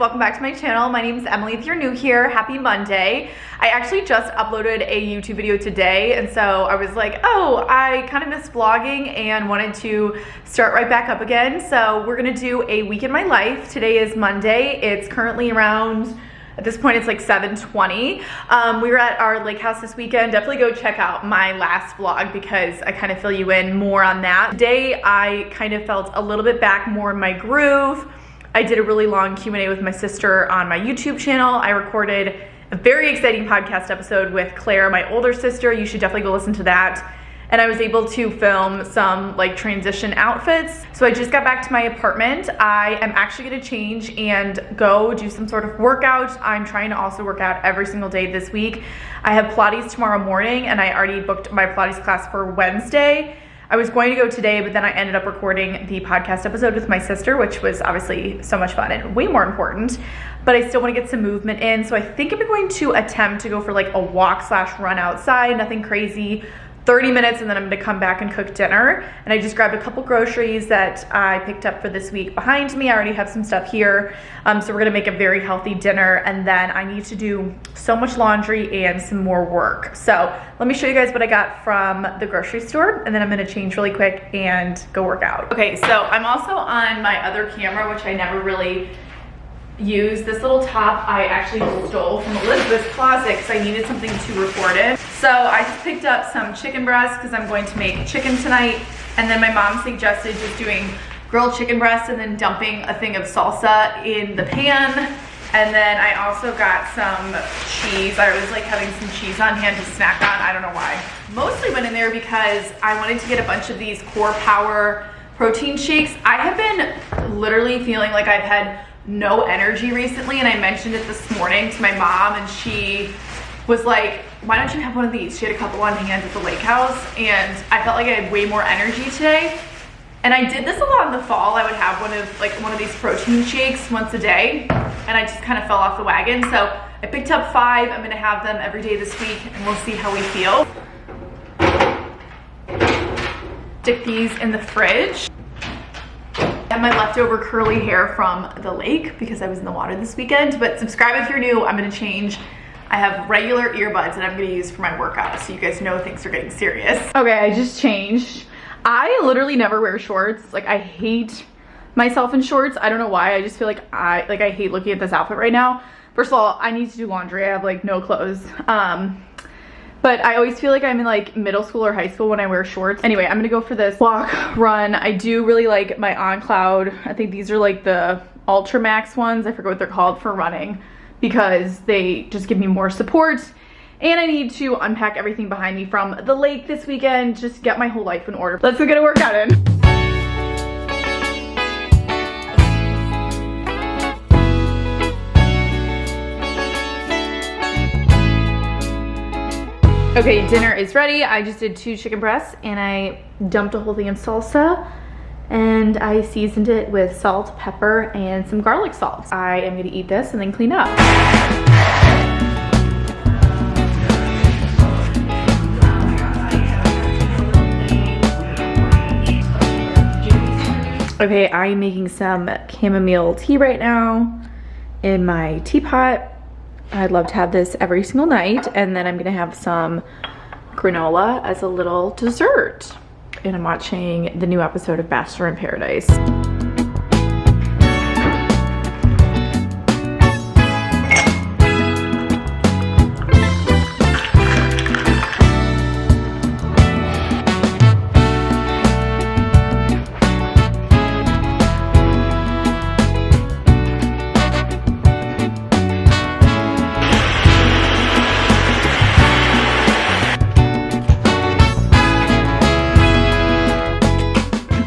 welcome back to my channel. My name is Emily. If you're new here, happy Monday. I actually just uploaded a YouTube video today, and so I was like, oh, I kind of missed vlogging and wanted to start right back up again. So we're gonna do a week in my life. Today is Monday. It's currently around, at this point, it's like 7:20. We were at our lake house this weekend. Definitely go check out my last vlog because I kind of fill you in more on that. Today, I kind of felt a little bit back more in my groove. I did a really long Q&A with my sister on my YouTube channel. I recorded a very exciting podcast episode with Claire, my older sister. You should definitely go listen to that. And I was able to film some like transition outfits. So I just got back to my apartment. I am actually gonna change and go do some sort of workout. I'm trying to also work out every single day this week. I have Pilates tomorrow morning and I already booked my Pilates class for Wednesday. I was going to go today, but then I ended up recording the podcast episode with my sister, which was obviously so much fun and way more important, but I still want to get some movement in. So I think I'm going to attempt to go for like a walk/run outside, nothing crazy, 30 minutes, and then I'm gonna come back and cook dinner. And I just grabbed a couple groceries that I picked up for this week behind me. I already have some stuff here. So we're gonna make a very healthy dinner, and then I need to do so much laundry and some more work. So let me show you guys what I got from the grocery store, and then I'm gonna change really quick and go work out. Okay, so I'm also on my other camera, which I never really use. This little top I actually stole from Elizabeth's closet because I needed something to record in. So I just picked up some chicken breasts because I'm going to make chicken tonight, and then my mom suggested just doing grilled chicken breasts and then dumping a thing of salsa in the pan. And then I also got some cheese. I always like having some cheese on hand to snack on. I don't know why. Mostly went in there because I wanted to get a bunch of these Core Power protein shakes. I have been literally feeling like I've had no energy recently, and I mentioned it this morning to my mom, and she was like, why don't you have one of these? She had a couple on hand at the lake house, and I felt like I had way more energy today. And I did this a lot in the fall. I would have one of these protein shakes once a day, and I just kind of fell off the wagon. So I picked up 5. I'm gonna have them every day this week, and we'll see how we feel. Stick these in the fridge. I have my leftover curly hair from the lake because I was in the water this weekend. But subscribe if you're new. I'm gonna change. I have regular earbuds that I'm gonna use for my workout, so you guys know things are getting serious. Okay, I just changed. I literally never wear shorts. Like, I hate myself in shorts. I don't know why. I just feel like I hate looking at this outfit right now. First of all, I need to do laundry. I have like no clothes. But I always feel like I'm in like middle school or high school when I wear shorts. Anyway, I'm gonna go for this walk, run. I do really like my On Cloud. I think these are like the Ultra Max ones. I forget what they're called for running because they just give me more support. And I need to unpack everything behind me from the lake this weekend, just get my whole life in order. Let's go get a workout in. Okay, dinner is ready. I just did 2 chicken breasts and I dumped a whole thing of salsa, and I seasoned it with salt, pepper, and some garlic salt. I am gonna eat this and then clean up. Okay, I'm making some chamomile tea right now in my teapot. I'd love to have this every single night, and then I'm gonna have some granola as a little dessert. And I'm watching the new episode of Bachelor in Paradise.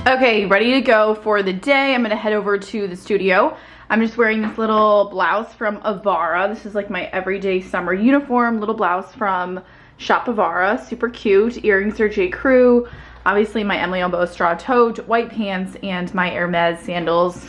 Okay, ready to go for the day. I'm gonna head over to the studio. I'm just wearing this little blouse from Avara. This is like my everyday summer uniform, little blouse from Shop Avara, super cute. Earrings are J. Crew. Obviously my Emily Elbow straw tote, white pants, and my Hermes sandals.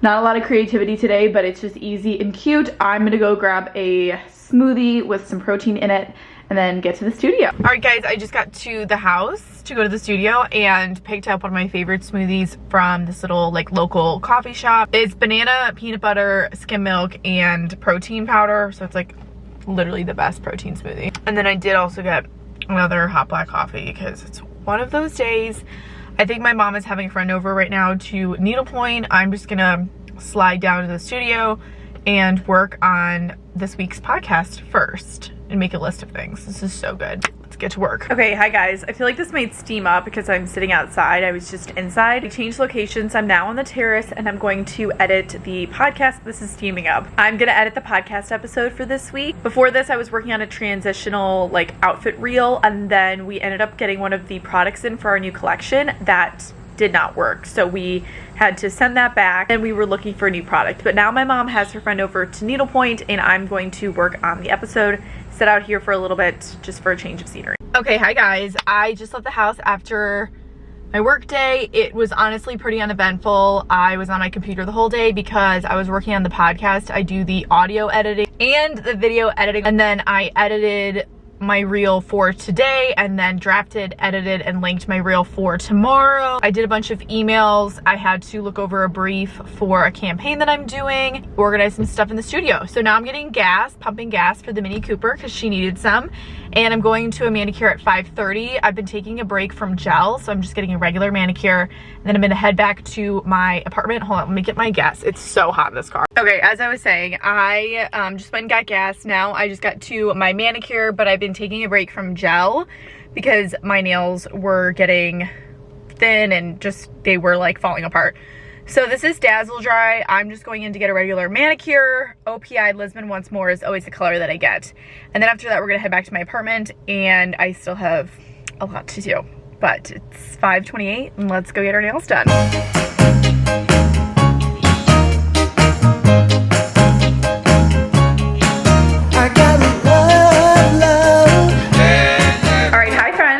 Not a lot of creativity today, but it's just easy and cute. I'm gonna go grab a smoothie with some protein in it, and then get to the studio. All right guys, I just got to the house to go to the studio and picked up one of my favorite smoothies from this little like local coffee shop. It's banana, peanut butter, skim milk, and protein powder. So it's like literally the best protein smoothie. And then I did also get another hot black coffee because it's one of those days. I think my mom is having a friend over right now to needlepoint. I'm just gonna slide down to the studio and work on this week's podcast first and make a list of things. This is so good. Let's get to work. Okay, hi guys. I feel like this might steam up because I'm sitting outside. I was just inside. I changed locations. I'm now on the terrace and I'm going to edit the podcast. This is steaming up. I'm gonna edit the podcast episode for this week. Before this, I was working on a transitional like outfit reel, and then we ended up getting one of the products in for our new collection that did not work. So we had to send that back and we were looking for a new product. But now my mom has her friend over to needlepoint and I'm going to work on the episode. Sit out here for a little bit just for a change of scenery. Okay, hi guys. I just left the house after my work day. It was honestly pretty uneventful. I was on my computer the whole day because I was working on the podcast. I do the audio editing and the video editing, and then I edited my reel for today and then drafted, edited, and linked my reel for tomorrow. I did a bunch of emails. I had to look over a brief for a campaign that I'm doing, organize some stuff in the studio. So now I'm getting gas, pumping gas for the Mini Cooper because she needed some, and I'm going to a manicure at 5:30. I've been taking a break from gel, so I'm just getting a regular manicure, and then I'm gonna head back to my apartment. Hold on, let me get my gas. It's so hot in this car. Okay, as I was saying, I just went and got gas. Now I just got to my manicure, but I've been taking a break from gel because my nails were getting thin and just they were like falling apart. So this is Dazzle Dry. I'm just going in to get a regular manicure. OPI Lisbon Once More is always the color that I get. And then after that, we're gonna head back to my apartment, and I still have a lot to do. But it's 5:28 and let's go get our nails done.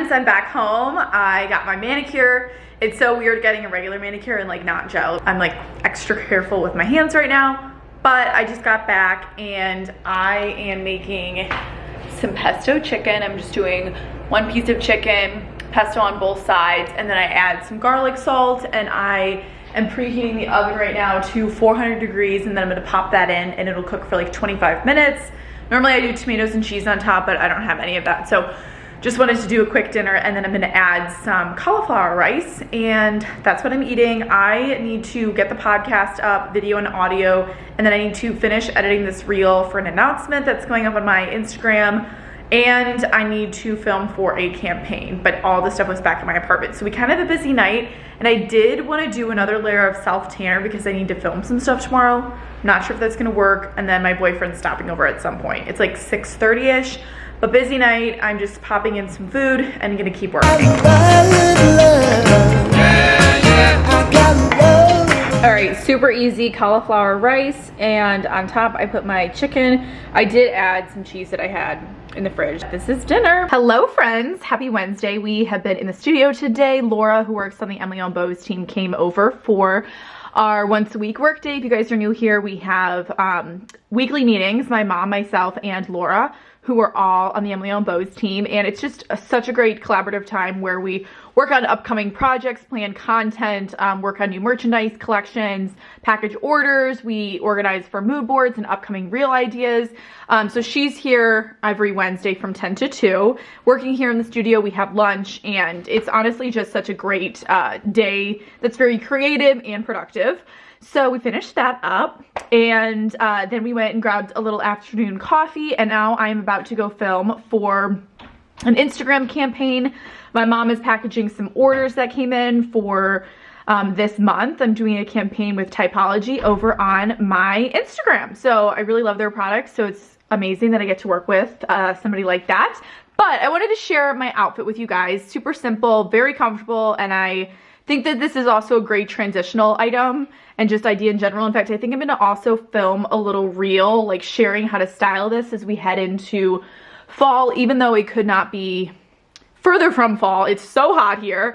I'm back home. I got my manicure. It's so weird getting a regular manicure and like not gel. I'm like extra careful with my hands right now, but I just got back and I am making some pesto chicken. I'm just doing one piece of chicken, pesto on both sides, and then I add some garlic salt, and I am preheating the oven right now to 400 degrees, and then I'm gonna pop that in and it'll cook for like 25 minutes. Normally I do tomatoes and cheese on top, but I don't have any of that. So just wanted to do a quick dinner, and then I'm gonna add some cauliflower rice, and that's what I'm eating. I need to get the podcast up, video and audio, and then I need to finish editing this reel for an announcement that's going up on my Instagram, and I need to film for a campaign, but all the stuff was back in my apartment. So we kind of have a busy night, and I did wanna do another layer of self-tanner because I need to film some stuff tomorrow. Not sure if that's gonna work, and then my boyfriend's stopping over at some point. It's like 6:30-ish. But busy night, I'm just popping in some food and gonna keep working. All right, super easy cauliflower rice, and on top I put my chicken. I did add some cheese that I had in the fridge. This is dinner. Hello friends, happy Wednesday. We have been in the studio today. Laura, who works on the Emily on Bose team, came over for our once a week work day. If you guys are new here, we have weekly meetings, my mom, myself, and Laura, who are all on the Emily on Bose team, and it's just such a great collaborative time where we work on upcoming projects, plan content, work on new merchandise collections, package orders. We organize for mood boards and upcoming reel ideas. So she's here every Wednesday from 10 to 2. Working here in the studio, we have lunch, and it's honestly just such a great day that's very creative and productive. So we finished that up, and then we went and grabbed a little afternoon coffee, and now I'm about to go film for an Instagram campaign. My mom is packaging some orders that came in for this month. I'm doing a campaign with Typology over on my Instagram. So I really love their products, so it's amazing that I get to work with somebody like that. But I wanted to share my outfit with you guys. Super simple, very comfortable, and I think that this is also a great transitional item and just idea in general. In fact, I think I'm gonna also film a little reel, like sharing how to style this as we head into fall, even though it could not be further from fall. It's so hot here.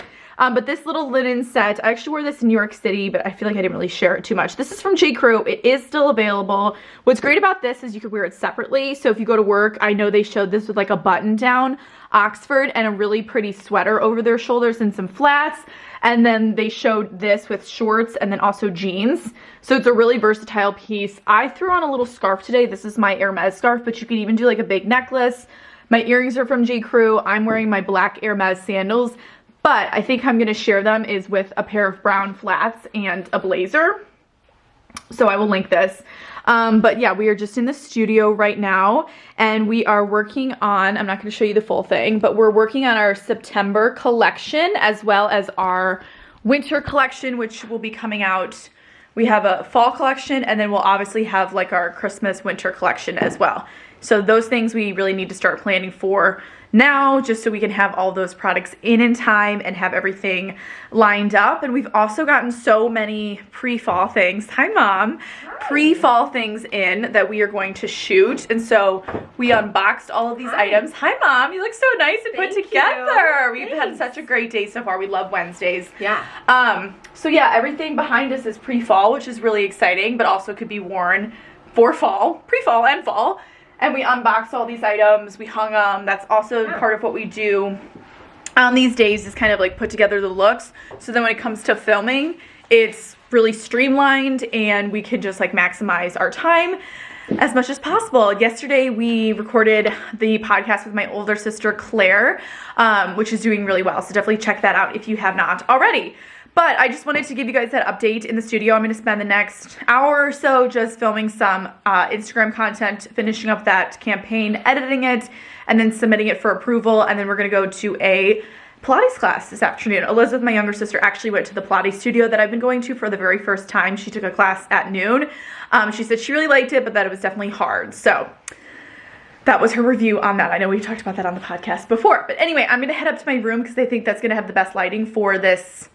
But this little linen set, I actually wore this in New York City, but I feel like I didn't really share it too much. This is from J. Crew. It is still available. What's great about this is you could wear it separately. So if you go to work, I know they showed this with like a button down Oxford and a really pretty sweater over their shoulders and some flats. And then they showed this with shorts and then also jeans. So it's a really versatile piece. I threw on a little scarf today. This is my Hermes scarf, but you could even do like a big necklace. My earrings are from J. Crew. I'm wearing my black Hermes sandals, but I think I'm gonna share them is with a pair of brown flats and a blazer. So I will link this. But yeah, we are just in the studio right now and we are working on, I'm not going to show you the full thing, but we're working on our September collection as well as our winter collection, which will be coming out. We have a fall collection and then we'll obviously have like our Christmas winter collection as well. So those things we really need to start planning for now, just so we can have all those products in time and have everything lined up. And we've also gotten so many pre-fall things. Hi, Mom. Pre-fall things in that we are going to shoot. And so we unboxed all of these items. Hi, Mom. You look so nice and put together. We've had such a great day so far. We love Wednesdays. Yeah. So yeah, everything behind us is pre-fall, which is really exciting, but also could be worn for fall, pre-fall and fall. And we unboxed all these items, we hung them. That's also part of what we do on these days, is kind of like put together the looks. So then when it comes to filming, it's really streamlined and we can just like maximize our time as much as possible. Yesterday we recorded the podcast with my older sister Claire, which is doing really well. So definitely check that out if you have not already. But I just wanted to give you guys that update in the studio. I'm going to spend the next hour or so just filming some Instagram content, finishing up that campaign, editing it, and then submitting it for approval. And then we're going to go to a Pilates class this afternoon. Elizabeth, my younger sister, actually went to the Pilates studio that I've been going to for the very first time. She took a class at noon. She said she really liked it, but that it was definitely hard. So that was her review on that. I know we talked about that on the podcast before. But anyway, I'm going to head up to my room because I think that's going to have the best lighting for this,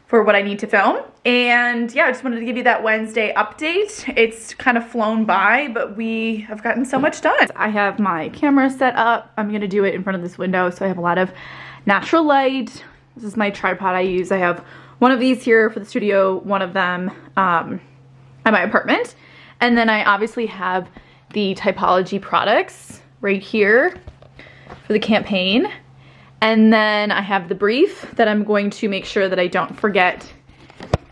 for what I need to film. And yeah, I just wanted to give you that Wednesday update. It's kind of flown by, but we have gotten so much done. I have my camera set up. I'm gonna do it in front of this window so I have a lot of natural light. This is my tripod I use. I have one of these here for the studio, one of them at my apartment. And then I obviously have the Typology products right here for the campaign. And then I have the brief that I'm going to make sure that I don't forget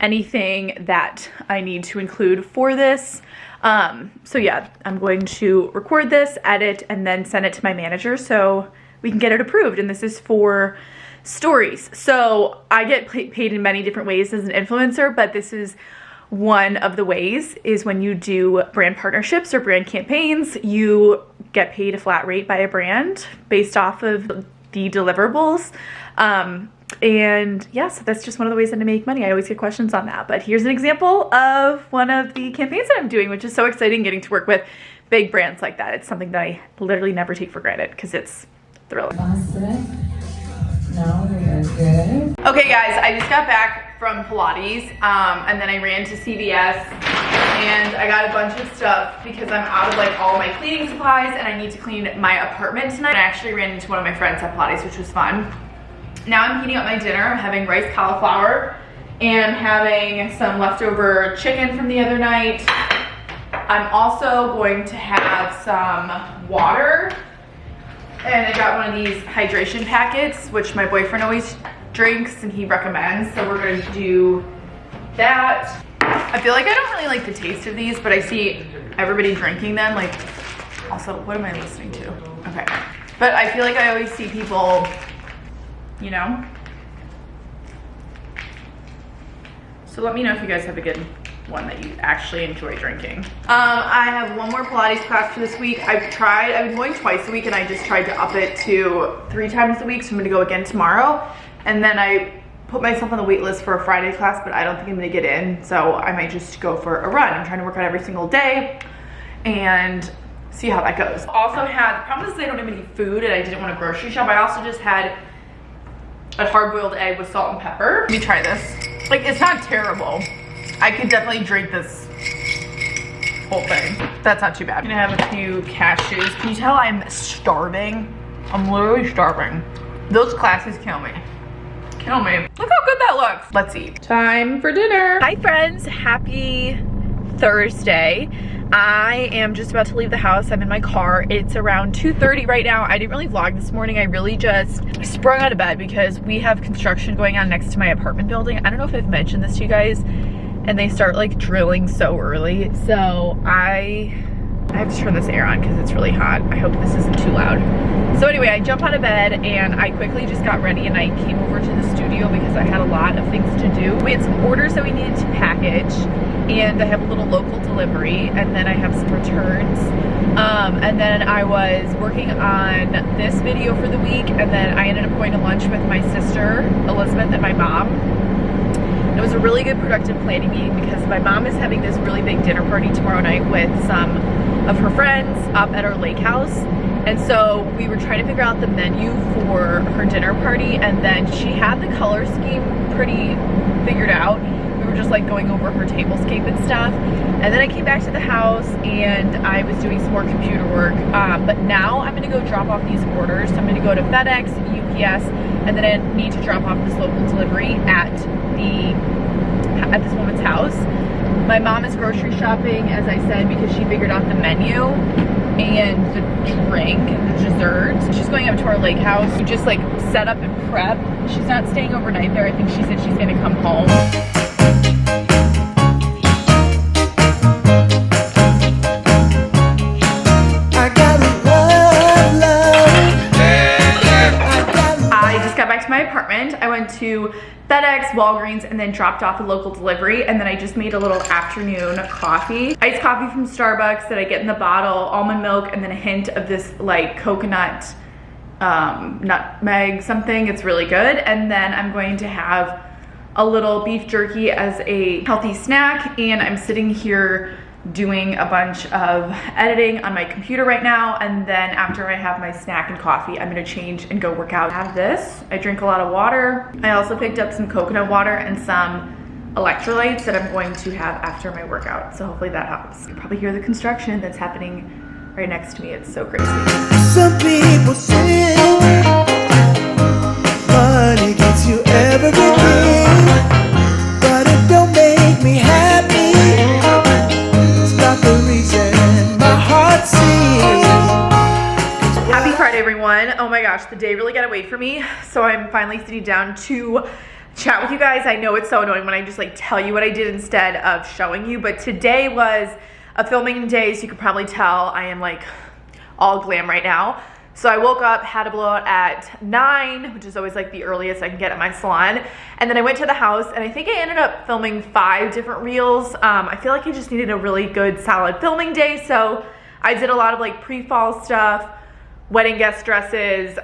anything that I need to include for this. So yeah, I'm going to record this, edit, and then send it to my manager so we can get it approved. And this is for stories. So I get paid in many different ways as an influencer, but this is one of the ways is when you do brand partnerships or brand campaigns, you get paid a flat rate by a brand based off of the deliverables. And yeah, so that's just one of the ways that I make money. I always get questions on that, but here's an example of one of the campaigns that I'm doing, which is so exciting, getting to work with big brands like that. It's something that I literally never take for granted because it's thrilling. No, you're good. Okay guys, I just got back from Pilates and then I ran to CVS and I got a bunch of stuff because I'm out of like all my cleaning supplies and I need to clean my apartment tonight. I actually ran into one of my friends at Pilates, which was fun. Now I'm heating up my dinner. I'm having rice cauliflower and having some leftover chicken from the other night. I'm also going to have some water. And I got one of these hydration packets, which my boyfriend always drinks and he recommends. So we're going to do that. I feel like I don't really like the taste of these, but I see everybody drinking them. Like, also, what am I listening to? Okay. But I feel like I always see people, you know? So let me know if you guys have a good one that you actually enjoy drinking. I have one more Pilates class for this week. I've been going twice a week and I just tried to up it to 3 times a week. So I'm gonna go again tomorrow. And then I put myself on the wait list for a Friday class, but I don't think I'm gonna get in. So I might just go for a run. I'm trying to work out every single day and see how that goes. Also had, the problem is I don't have any food and I didn't want to grocery shop. I also just had a hard-boiled egg with salt and pepper. Let me try this. Like, it's not terrible. I could definitely drink this whole thing. That's not too bad. I'm gonna have a few cashews. Can you tell I'm starving? I'm literally starving. Those classes kill me. Kill me. Look how good that looks. Let's eat. Time for dinner. Hi friends, happy Thursday. I am just about to leave the house. I'm in my car. It's around 2:30 right now. I didn't really vlog this morning. I really just sprung out of bed because we have construction going on next to my apartment building. I don't know if I've mentioned this to you guys, and they start like drilling so early. So I have to turn this air on because it's really hot. I hope this isn't too loud. So anyway, I jumped out of bed and I quickly just got ready and I came over to the studio because I had a lot of things to do. We had some orders that we needed to package, and I have a little local delivery, and then I have some returns. And then I was working on this video for the week, and then I ended up going to lunch with my sister, Elizabeth, and my mom. It was a really good productive planning meeting because my mom is having this really big dinner party tomorrow night with some of her friends up at our lake house. And so we were trying to figure out the menu for her dinner party, and then she had the color scheme pretty figured out. We were just like going over her tablescape and stuff. And then I came back to the house and I was doing some more computer work. But now I'm gonna go drop off these orders. So I'm gonna go to FedEx, UPS, and then I need to drop off this local delivery at this woman's house. My mom is grocery shopping, as I said, because she figured out the menu and the drink and the desserts. She's going up to our lake house to just like set up and prep. She's not staying overnight there. I think she said she's gonna come home. I just got back to my apartment. I went to FedEx, Walgreens, and then dropped off a local delivery, and then I just made a little afternoon coffee. Iced coffee from Starbucks that I get in the bottle, almond milk, and then a hint of this like coconut nutmeg something. It's really good. And then I'm going to have a little beef jerky as a healthy snack, and I'm sitting here doing a bunch of editing on my computer right now, and then after I have my snack and coffee, I'm gonna change and go work out. I have this. I drink a lot of water. I also picked up some coconut water and some electrolytes that I'm going to have after my workout, so hopefully that helps. You can probably hear the construction that's happening right next to me. It's so crazy. Some people say money gets you everything, but it don't make me happy. The reason my heart sings. Happy Friday, everyone. Oh my gosh, the day really got away from me, so I'm finally sitting down to chat with you guys. I know it's so annoying when I just like tell you what I did instead of showing you, but today was a filming day, so you could probably tell I am like all glam right now. So I woke up, had a blowout at 9, which is always like the earliest I can get at my salon. And then I went to the house, and I think I ended up filming 5 different reels. I feel like I just needed a really good, solid filming day. So I did a lot of like pre-fall stuff, wedding guest dresses,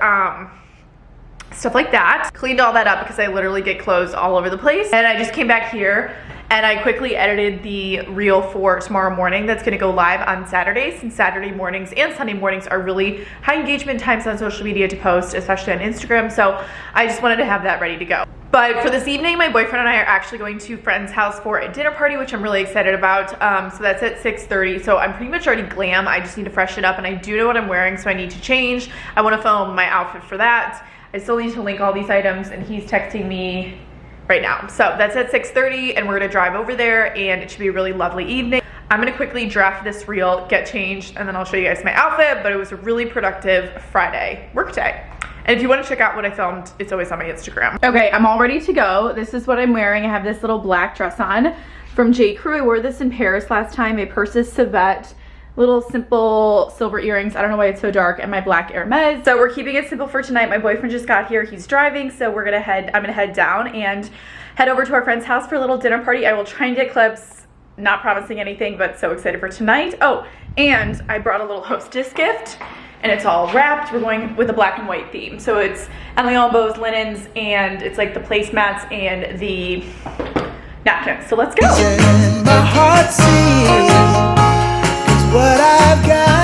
stuff like that. Cleaned all that up because I literally get clothes all over the place. And I just came back here and I quickly edited the reel for tomorrow morning that's gonna go live on Saturday, since Saturday mornings and Sunday mornings are really high engagement times on social media to post, especially on Instagram. So I just wanted to have that ready to go. But for this evening, my boyfriend and I are actually going to a friend's house for a dinner party, which I'm really excited about. So that's at 6:30. So I'm pretty much already glam. I just need to freshen up, and I do know what I'm wearing, so I need to change. I wanna film my outfit for that. I still need to link all these items, and he's texting me right now. So that's at 6:30, and we're gonna drive over there, and it should be a really lovely evening. I'm gonna quickly draft this reel, get changed, and then I'll show you guys my outfit, but it was a really productive Friday work day. And if you wanna check out what I filmed, it's always on my Instagram. Okay, I'm all ready to go. This is what I'm wearing. I have this little black dress on from J. Crew. I wore this in Paris last time. My purse is Savette. Little simple silver earrings. I don't know why it's so dark, and my black Hermes. So we're keeping it simple for tonight. My boyfriend just got here. He's driving, so I'm gonna head down and head over to our friend's house for a little dinner party. I will try and get clips. Not promising anything, but so excited for tonight. Oh, and I brought a little hostess gift, and it's all wrapped. We're going with a black and white theme. So it's Emily Albo's linens, and it's like the placemats and the napkins. So let's go. My heart sings, it's what I've got.